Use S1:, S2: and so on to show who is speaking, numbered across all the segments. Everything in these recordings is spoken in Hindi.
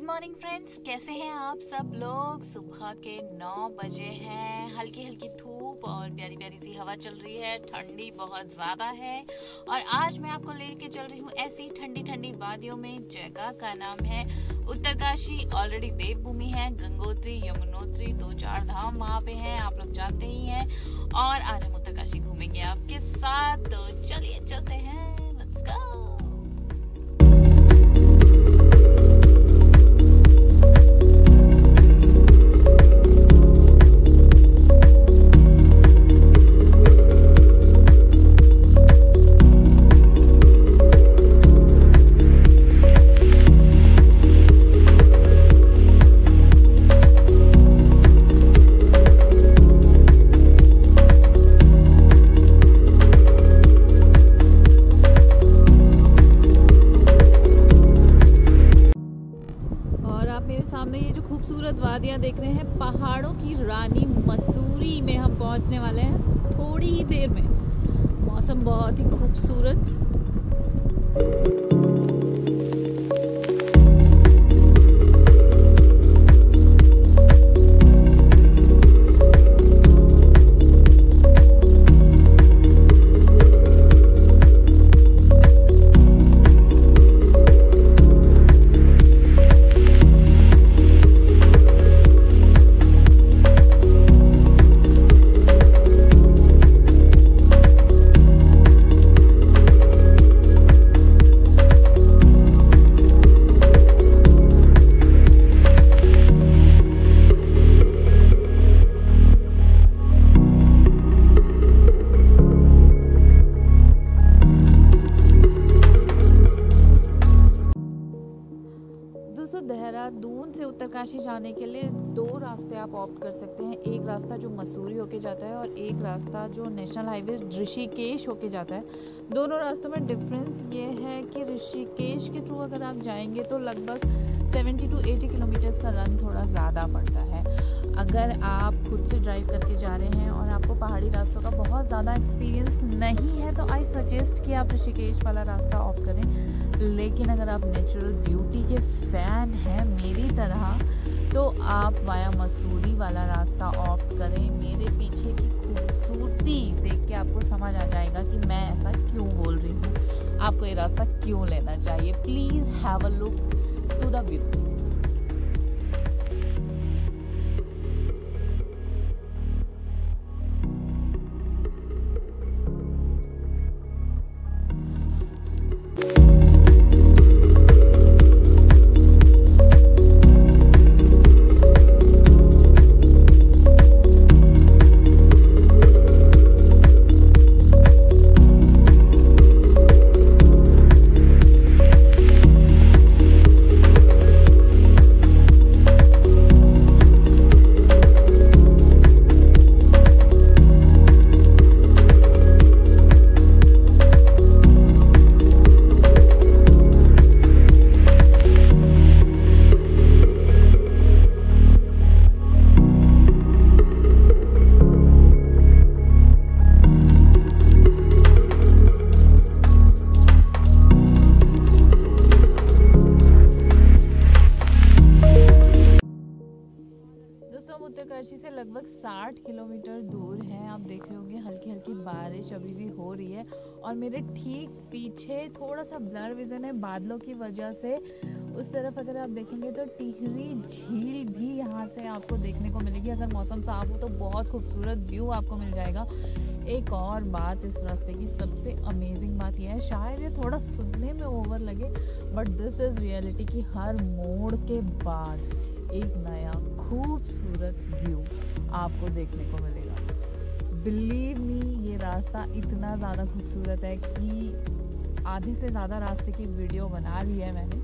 S1: मॉर्निंग फ्रेंड्स, कैसे हैं आप सब लोग। सुबह के 9 बजे हैं। हल्की हल्की धूप और प्यारी प्यारी सी हवा चल रही है। ठंडी बहुत ज़्यादा है और आज मैं आपको लेके चल रही हूँ ऐसी ठंडी ठंडी वादियों में। जगह का नाम है उत्तरकाशी। ऑलरेडी देवभूमि है, गंगोत्री, यमुनोत्री, 2-4 धाम वहाँ पे हैं, आप लोग जानते ही हैं। और आज हम उत्तरकाशी घूमेंगे आपके साथ, तो चलिए चलते हैं, लेट्स गो। सामने ये जो खूबसूरत वादियाँ देख रहे हैं, पहाड़ों की रानी मसूरी में हम पहुंचने वाले हैं थोड़ी ही देर में। मौसम बहुत ही खूबसूरत। देहरादून से उत्तरकाशी जाने के लिए 2 रास्ते आप ऑप्ट कर सकते हैं। एक रास्ता जो मसूरी होके जाता है और एक रास्ता जो नेशनल हाईवे ऋषिकेश होके जाता है। दोनों रास्तों में डिफरेंस ये है कि ऋषिकेश के थ्रू अगर आप जाएंगे तो लगभग 70 to 80 किलोमीटर्स का रन थोड़ा ज़्यादा पड़ता है। अगर आप खुद से ड्राइव करके जा रहे हैं और आपको पहाड़ी रास्तों का बहुत ज़्यादा एक्सपीरियंस नहीं है तो आई सजेस्ट कि आप ऋषिकेश वाला रास्ता ऑप्ट करें। लेकिन अगर आप नेचुरल ब्यूटी के फ़ैन हैं मेरी तरह तो आप वाया मसूरी वाला रास्ता ऑप्ट करें। मेरे पीछे की खूबसूरती देख के आपको समझ आ जाएगा कि मैं ऐसा क्यों बोल रही हूँ, आपको ये रास्ता क्यों लेना चाहिए। Please have a look to the view. Uttarkashi से लगभग 60 किलोमीटर दूर है। आप देख रहे होंगे हल्की हल्की बारिश अभी भी हो रही है और मेरे ठीक पीछे थोड़ा सा ब्लर विजन है बादलों की वजह से। उस तरफ अगर आप देखेंगे तो टिहरी झील भी यहाँ से आपको देखने को मिलेगी। अगर मौसम साफ हो तो बहुत खूबसूरत व्यू आपको मिल जाएगा। एक और बात इस रास्ते की सबसे अमेजिंग बात यह है, शायद ये थोड़ा सुनने में ओवर लगे बट दिस इज़ रियलिटी कि हर मोड़ के बाद एक नया खूबसूरत व्यू आपको देखने को मिलेगा। बिलीव मी, ये रास्ता इतना ज़्यादा खूबसूरत है कि आधे से ज़्यादा रास्ते की वीडियो बना ली है मैंने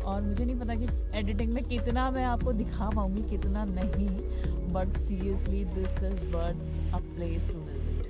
S1: और मुझे नहीं पता कि एडिटिंग में कितना मैं आपको दिखा पाऊँगी कितना नहीं, but seriously this is worth a place to visit.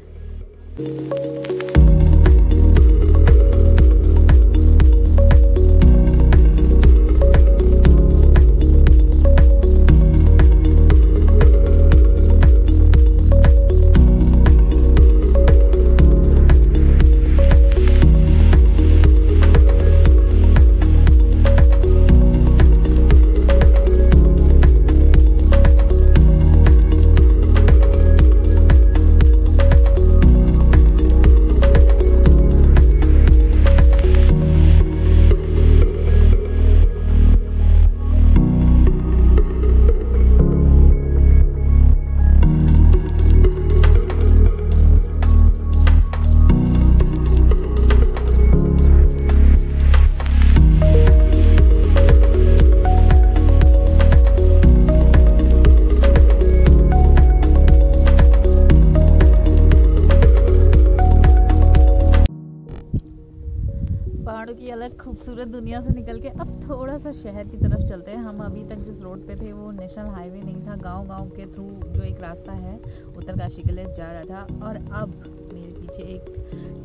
S1: खूबसूरत दुनिया से निकल के अब थोड़ा सा शहर की तरफ चलते हैं। हम अभी तक जिस रोड पे थे वो नेशनल हाईवे नहीं था, गांव-गांव के थ्रू जो एक रास्ता है उत्तरकाशी के लिए जा रहा था। और अब मेरे पीछे एक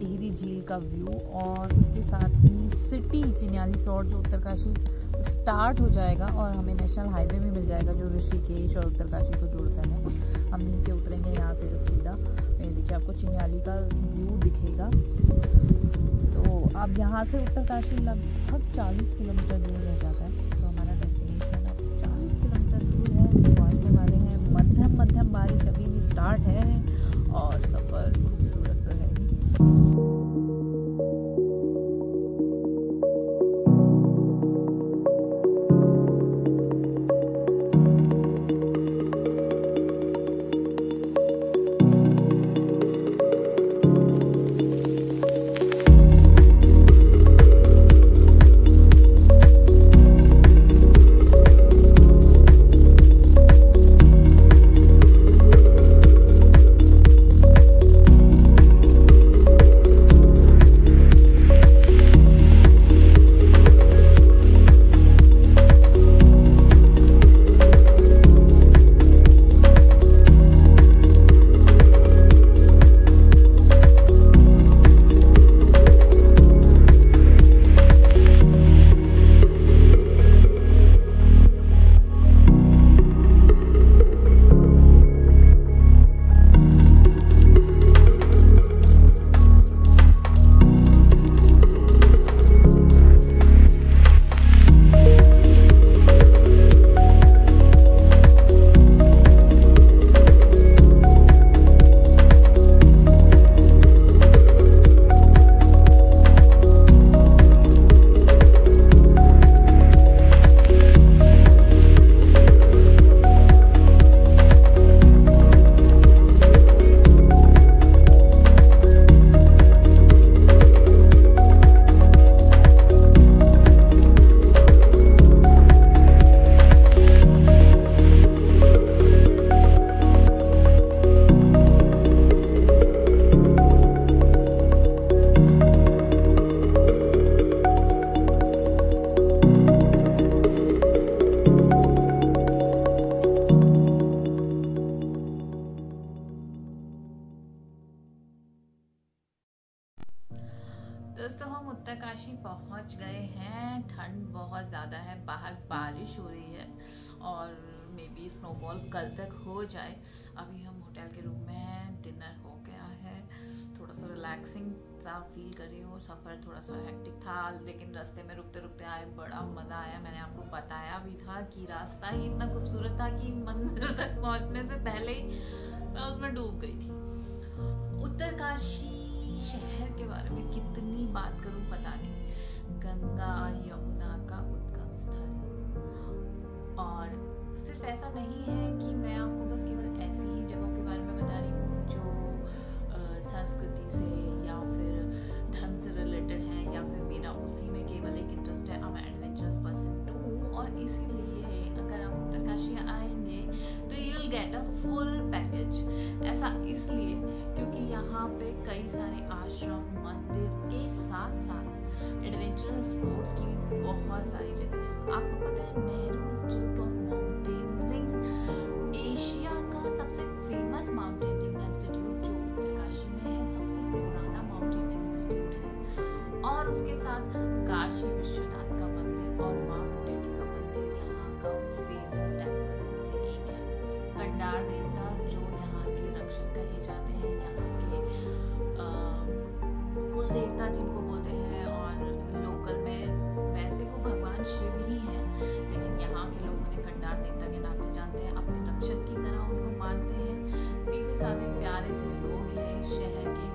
S1: टिहरी झील का व्यू और उसके साथ ही सिटी चिन्यालीसौड़ जो उत्तरकाशी स्टार्ट हो जाएगा और हमें नेशनल हाईवे भी मिल जाएगा जो ऋषिकेश और उत्तरकाशी को जोड़ता है। हम नीचे उतरेंगे यहाँ से जब सीधा, मेरे पीछे आपको चिन्याली का व्यू दिखेगा। तो अब यहाँ से उत्तरकाशी लगभग 40 किलोमीटर दूर रह जाता है। तो हमारा डेस्टिनेशन अब 40 किलोमीटर दूर है। हम पहुँचने वाले हैं। मध्यम बारिश अभी भी स्टार्ट है और सफ़र खूबसूरत तो है ही। दोस्तों हम उत्तरकाशी पहुंच गए हैं। ठंड बहुत ज़्यादा है, बाहर बारिश हो रही है और मे बी स्नोफॉल कल तक हो जाए। अभी हम होटल के रूम में हैं, डिनर हो गया है, थोड़ा सा रिलैक्सिंग सा फील कर रही हूँ। सफ़र थोड़ा सा हेक्टिक था लेकिन रास्ते में रुकते रुकते आए, बड़ा मज़ा आया। मैंने आपको बताया भी था कि रास्ता ही इतना खूबसूरत था कि मंजिल तक पहुँचने से पहले ही मैं उसमें डूब गई थी। उत्तरकाशी शहर के बारे में कितनी बात करूं पता नहीं। गंगा यमुना का उद्गम स्थल, और सिर्फ ऐसा नहीं है कि मैं आपको बस केवल ऐसी ही जगहों के बारे में बता रही हूँ जो संस्कृति से या फिर धर्म से रिलेटेड है या फिर मेरा उसी में केवल एक इंटरेस्ट है। मैं एडवेंचरस पर्सन हूँ और इसीलिए अगर आप उत्तरकाशी आएंगे तो you will get a full package. ऐसा इसलिए क्योंकि यहाँ पे कई सारे आश्रम, मंदिर के साथ साथ एडवेंचरस स्पोर्ट्स की भी बहुत सारी जगह है। आपको पता है Nehru institute of mountaineering Asia का सबसे फेमस माउंटेनियरिंग इंस्टीट्यूट जो उत्तरकाशी में है, सबसे पुराना माउंटेनियरिंग इंस्टीट्यूट है। और उसके साथ काशी विश्वनाथ का मंदिर और माउंट टेटी का मंदिर यहाँ का फेमस टेम्पल्स में से एक है। कंडार देवता जो यहाँ के रक्षक कहे जाते हैं, यहाँ के कुल देवता जिनको बोलते हैं, और लोकल में वैसे वो भगवान शिव ही हैं, लेकिन यहाँ के लोग उन्हें कंडार देवता के नाम से जानते हैं। अपने रक्षक की तरह उनको मानते हैं। सीधे साधे प्यारे से लोग हैं इस शहर के।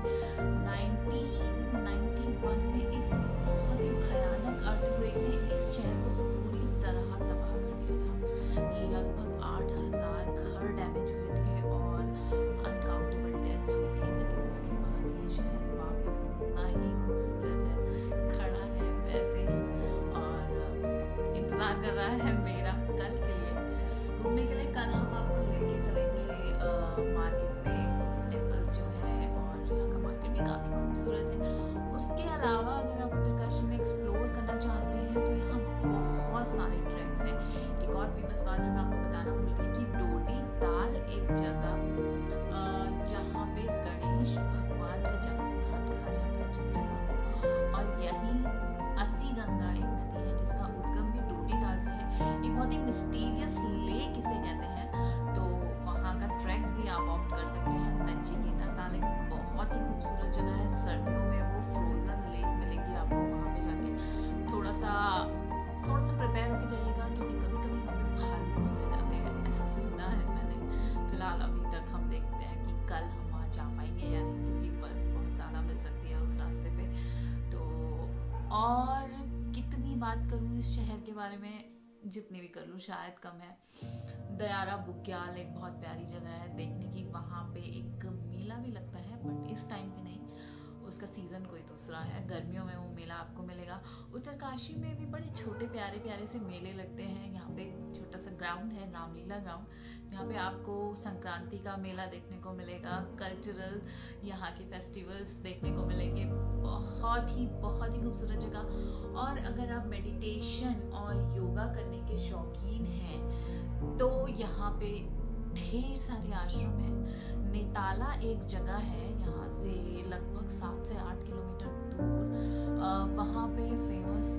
S1: 1991 में एक बहुत ही भयानक अर्थक्वेक ने इस शहर को पूरी तरह तबाह कर दिया था। लगभग 8000 घर डैमेज हुए थे और अनकाउंटेबल डेथ्स हुई थी, लेकिन उसके बाद ये शहर वापस उतना ही खूबसूरत है, खड़ा है वैसे ही, और इंतजार कर रहा है मेरा कल के लिए घूमने के लिए। कल हम आपको लेके चलेंगे मार्केट में, टेम्पल्स जो है, और यहाँ का मार्केट भी काफ़ी खूबसूरत है। उसके अलावा अगर आप उत्तरकाशी में एक्सप्लोर करना चाहते बहुत सारे ट्रैक्स हैं। एक और फेमस बात जो मैं आपको बताना भूल गई कि डोडी ताल एक जगह जहाँ पे गणेश भगवान का जन्म स्थान कहा जाता है जिस जगह को, और यही असी गंगा एक नदी है जिसका उद्गम भी डोडी ताल से है। एक बहुत ही मिस्टीरियस लेक इसे कहते हैं, तो वहाँ का ट्रैक भी आप ऑप्ट कर सकते हैं। नचिकेता ताल एक बहुत ही खूबसूरत जगह है, सर्दियों में वो फ्रोजन लेक मिलेगी आपको वहाँ पे जाके। थोड़ा सा प्रिपेयर होके जाइएगा क्योंकि कभी कभी वहाँ पे भालू मिल जाते हैं, ऐसा सुना है मैंने। फिलहाल अभी तक हम देखते हैं कि कल हम वहाँ जा पाएंगे या नहीं, क्योंकि बर्फ बहुत ज़्यादा मिल सकती है उस रास्ते पे। तो और कितनी बात करूँ इस शहर के बारे में, जितनी भी कर लूँ शायद कम है। दयारा बुग्याल एक बहुत प्यारी जगह है देखने की, वहाँ पे एक मेला भी लगता है बट इस टाइम पे नहीं, उसका सीज़न कोई दूसरा है। गर्मियों में वो मेला आपको मिलेगा। उत्तरकाशी में भी बड़े छोटे प्यारे प्यारे से मेले लगते हैं। यहाँ पे एक छोटा सा ग्राउंड है, रामलीला ग्राउंड, जहाँ पे आपको संक्रांति का मेला देखने को मिलेगा, कल्चरल यहाँ के फेस्टिवल्स देखने को मिलेंगे। बहुत ही खूबसूरत जगह। और अगर आप मेडिटेशन और योगा करने के शौकीन हैं तो यहाँ पे ढेर सारे आश्रम हैं। नेताला एक जगह है यहाँ से लगभग 7 से 8 किलोमीटर दूर, वहाँ पे फेमस